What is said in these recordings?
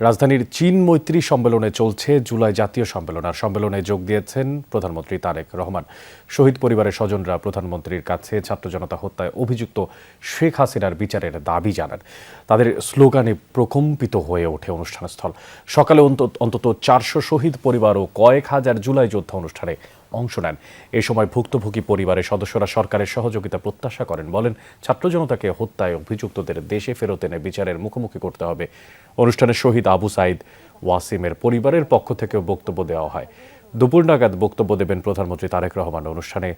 রাজধানীর চীন মৈত্রী সম্মেলনে চলছে জুলাই জাতীয় সম্মেলন। আর সম্মেলনে যোগ দিয়েছেন প্রধানমন্ত্রী তারেক রহমান। শহীদ পরিবারের স্বজনরা প্রধানমন্ত্রীর কাছে ছাত্র জনতা হত্যায় অভিযুক্ত শেখ হাসিনার বিচারের দাবি জানান। তাদের স্লোগানে প্রকম্পিত হয়ে ওঠে অনুষ্ঠানস্থল। সকালে অন্তত 400 শহীদ পরিবার ও কয়েক হাজার জুলাই যোদ্ধা অনুষ্ঠানে অংশ নেন। এ সময় ভুক্তভোগী পরিবারের সদস্যরা সরকারের সহযোগিতা প্রত্যাশা করেন। বলেন, ছাত্র জনতাকে হত্যায় অভিযুক্তদের দেশে ফেরত এনে বিচারের মুখোমুখি করতে হবে। অনুষ্ঠানে শহীদ আবু সাইদ ওয়াসিমের পরিবারের পক্ষ থেকেও বক্তব্য দেওয়া হয়। দুপুর নাগাদ বক্তব্য দেবেন প্রধানমন্ত্রী তারেক রহমান। অনুষ্ঠানে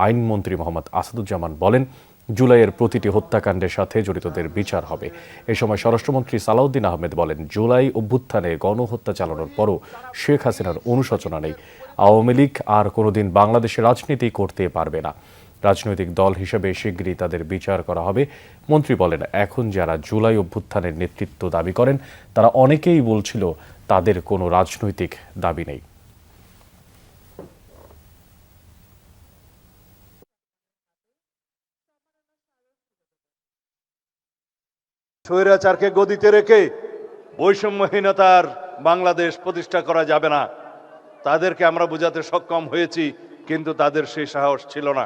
আইনমন্ত্রী মোহাম্মদ আসাদুজ্জামান বলেন, জুলাইয়ের প্রতিটি হত্যাকাণ্ডের সাথে জড়িতদের বিচার হবে। এ সময় স্বরাষ্ট্রমন্ত্রী সালাউদ্দিন আহমেদ বলেন, জুলাই অভ্যুত্থানে গণহত্যা চালানোর পরও শেখ হাসিনার অনুশোচনা নেই। আওয়ামী লীগ আর কোনোদিন বাংলাদেশে রাজনীতি করতে পারবে না। রাজনৈতিক দল হিসেবে শিগগিরই তাদের বিচার করা হবে। মন্ত্রী বলেন, এখন যারা জুলাই অভ্যুত্থানের নেতৃত্ব দাবি করেন তারা অনেকেই বলছিল তাদের কোনো রাজনৈতিক দাবি নেই। স্বৈরাচারকে গদিতে রেখে বৈষম্যহীনতার বাংলাদেশ প্রতিষ্ঠা করা যাবে না। তাদেরকে আমরা বোঝাতে সক্ষম হয়েছি, কিন্তু তাদের সেই সাহস ছিল না।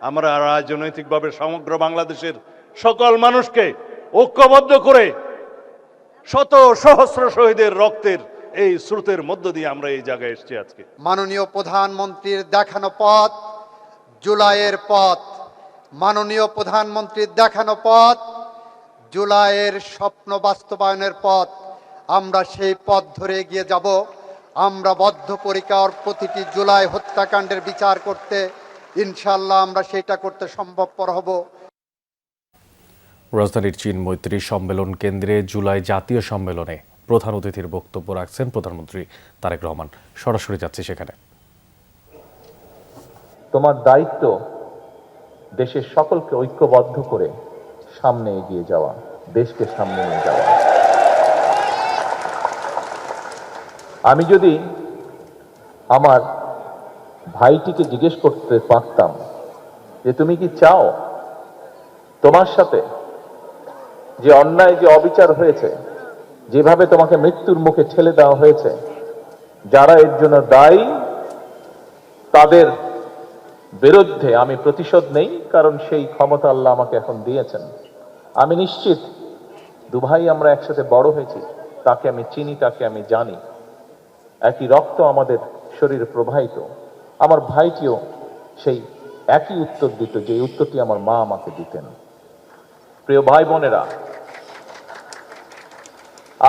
আমরা রাজনৈতিকভাবে সমগ্র বাংলাদেশের সকল মানুষকে ঐক্যবদ্ধ করে শত সহস্র শহীদের রক্তের এই স্রোতের মধ্য দিয়ে আমরা এই জায়গায় এসেছি আজকে। মাননীয় প্রধানমন্ত্রীর দেখানো পথ জুলাইয়ের পথ। মাননীয় প্রধানমন্ত্রীর দেখানো পথ জুলাইয়ের স্বপ্ন বাস্তবায়নের পথ। আমরা সেই পথ ধরে এগিয়ে যাব। আমরা বদ্ধপরিকর প্রতিটি জুলাই হত্যাকাণ্ডের বিচার করতে, ইনশাআল্লাহ আমরা সেটা করতে সম্ভবপর হব। রাজধানীর চীন মৈত্রী সম্মেলন কেন্দ্রে জুলাই জাতীয় সম্মেলনে প্রধান অতিথির বক্তব্য রাখছেন প্রধানমন্ত্রী তারেক রহমান। সরাসরি যাচ্ছে সেখানে। তোমার দায়িত্ব দেশের সকলকে ঐক্যবদ্ধ করে সামনে এগিয়ে যাওয়া, দেশকে সামনে নিয়ে যাওয়া। আমি যদি আমার ভাইটিকে জিজ্ঞেস করতে পারতাম যে তুমি কি চাও তোমার সাথে যে অন্যায়, যে অবিচার হয়েছে, যেভাবে তোমাকে মৃত্যুর মুখে ঠেলে দেওয়া হয়েছে, যারা এর জন্য দায়ী তাদের বিরুদ্ধে আমি প্রতিশোধ নেই, কারণ সেই ক্ষমতা আল্লাহ আমাকে এখন দিয়েছেন। আমি নিশ্চিত দুভাই আমরা একসাথে বড় হয়েছি, তাকে আমি চিনি, তাকে আমি জানি, একই রক্ত আমাদের শরীরে প্রবাহিত। আমার ভাইটিও সেই একই উত্তর দিত, যে উত্তরটি আমার মা আমাকে দিতেন। প্রিয় ভাই বোনেরা,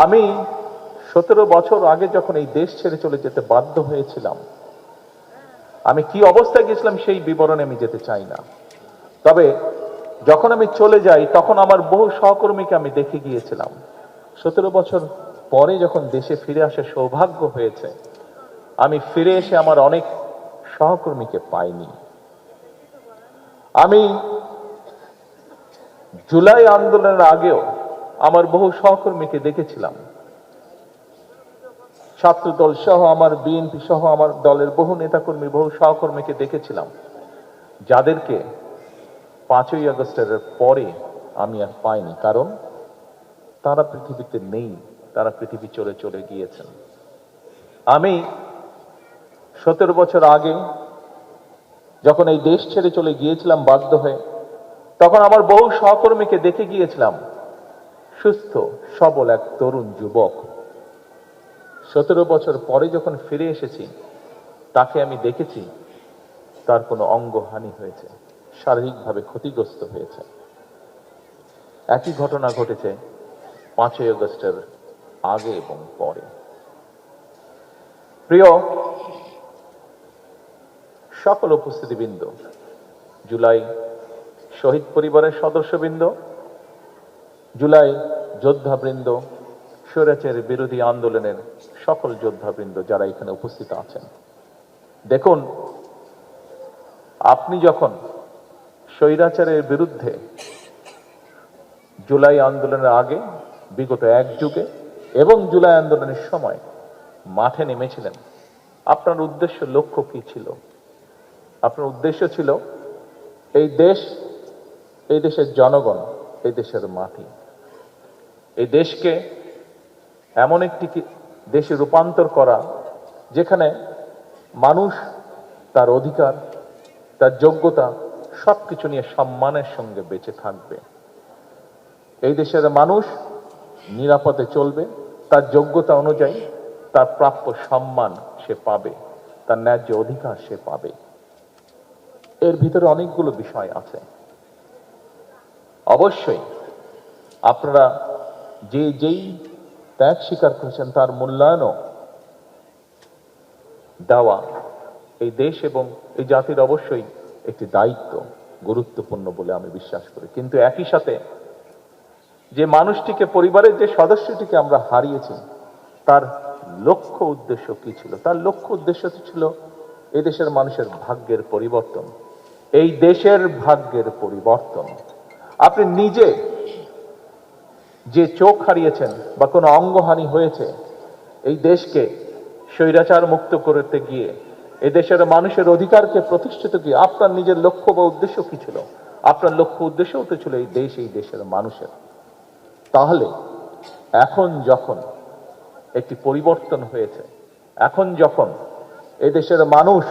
আমি 17 বছর আগে যখন এই দেশ ছেড়ে চলে যেতে বাধ্য হয়েছিলাম, আমি কি অবস্থায় গেছিলাম সেই বিবরণে আমি যেতে চাই না। তবে যখন আমি চলে যাই তখন আমার বহু সহকর্মীকে আমি দেখে গিয়েছিলাম। 17 বছর পরে যখন দেশে ফিরে আসার সৌভাগ্য হয়েছে, আমি ফিরে এসে আমার অনেক সহকর্মীকে পাইনি। আমি জুলাই আন্দোলনের আগেও আমার বহু সহকর্মীকে দেখেছিলাম। ছাত্রদল সহ, আমার বিএনপি সহ আমার দলের বহু নেতাকর্মী, বহু সহকর্মীকে দেখেছিলাম, যাদেরকে 5ই আগস্টের পরে আমি আর পাইনি, কারণ তারা পৃথিবীতে নেই, তারা পৃথিবী চলে চলে গিয়েছেন। আমি 17 বছর আগে যখন এই দেশ ছেড়ে চলে গিয়েছিলাম বাধ্য হয়ে, তখন আমার বহু সহকর্মীকে দেখে গিয়েছিলাম সুস্থ সবল এক তরুণ যুবক। 17 বছর পরে যখন ফিরে এসেছি, তাকে আমি দেখেছি তার কোনো অঙ্গহানি হয়েছে, শারীরিকভাবে ক্ষতিগ্রস্ত হয়েছে। একই ঘটনা ঘটেছে 5ই আগস্টের আগে এবং পরে। প্রিয় সকল উপস্থিতিবৃন্দ, জুলাই শহীদ পরিবারের সদস্যবৃন্দ, জুলাই যোদ্ধাবৃন্দ, স্বৈরাচারের বিরোধী আন্দোলনের সকল যোদ্ধাবৃন্দ যারা এখানে উপস্থিত আছেন, দেখুন, আপনি যখন স্বৈরাচারের বিরুদ্ধে জুলাই আন্দোলনের আগে, বিগত এক যুগে এবং জুলাই আন্দোলনের সময় মাঠে নেমেছিলেন, আপনার উদ্দেশ্য, লক্ষ্য কি ছিল? আপনার উদ্দেশ্য ছিল এই দেশ, এই দেশের জনগণ, এই দেশের মাটি, এই দেশকে এমন একটি দেশে রূপান্তর করা যেখানে মানুষ তার অধিকার, তার যোগ্যতা সবকিছু নিয়ে সম্মানের সঙ্গে বেঁচে থাকবে। এই দেশের মানুষ নিরাপদে চলবে, তার যোগ্যতা অনুযায়ী তার প্রাপ্য সম্মান সে পাবে, তার ন্যায্য অধিকার সে পাবে। এর ভিতরে অনেকগুলো বিষয় আছে। অবশ্যই আপনারা যেই ত্যাগ স্বীকার করেছেন তার মূল্যায়নও দেওয়া এই দেশ এবং এই জাতির অবশ্যই একটি দায়িত্ব, গুরুত্বপূর্ণ বলে আমি বিশ্বাস করি। কিন্তু একই সাথে যে মানুষটিকে, পরিবারের যে সদস্যটিকে আমরা হারিয়েছি, তার লক্ষ্য উদ্দেশ্য কি ছিল? তার লক্ষ্য উদ্দেশ্য ছিল এই দেশের মানুষের ভাগ্যের পরিবর্তন, এই দেশের ভাগ্যের পরিবর্তন। আপনি নিজে যে চোখ হারিয়েছেন বা কোনো অঙ্গহানি হয়েছে, এই দেশকে স্বৈরাচার মুক্ত করতে গিয়ে এই দেশের মানুষের অধিকারকে প্রতিষ্ঠিত গিয়ে আপনার নিজের লক্ষ্য বা উদ্দেশ্য কি ছিল? আপনার লক্ষ্য উদ্দেশ্যও তো ছিল এই দেশ, এই দেশের মানুষের। তাহলে এখন যখন একটি পরিবর্তন হয়েছে, এখন যখন এই দেশের মানুষ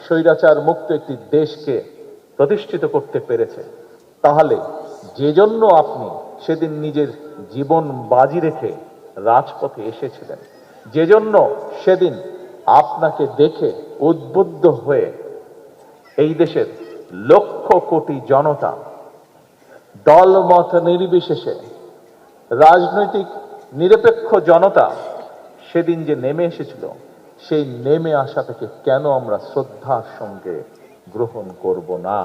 স্বৈরাচার মুক্ত একটি দেশকে প্রতিষ্ঠিত করতে পেরেছে, তাহলে যে জন্য আপনি সেদিন নিজের জীবন বাজি রেখে রাজপথে এসেছিলেন, যে জন্য সেদিন আপনাকে দেখে উদ্বুদ্ধ হয়ে এই দেশের লক্ষ কোটি জনতা দলমত নির্বিশেষে, রাজনৈতিক নিরপেক্ষ জনতা সেদিন যে নেমে এসেছিল, সেই নেমে আসাটাকে কেন আমরা শ্রদ্ধার সঙ্গে গ্রহণ করব না?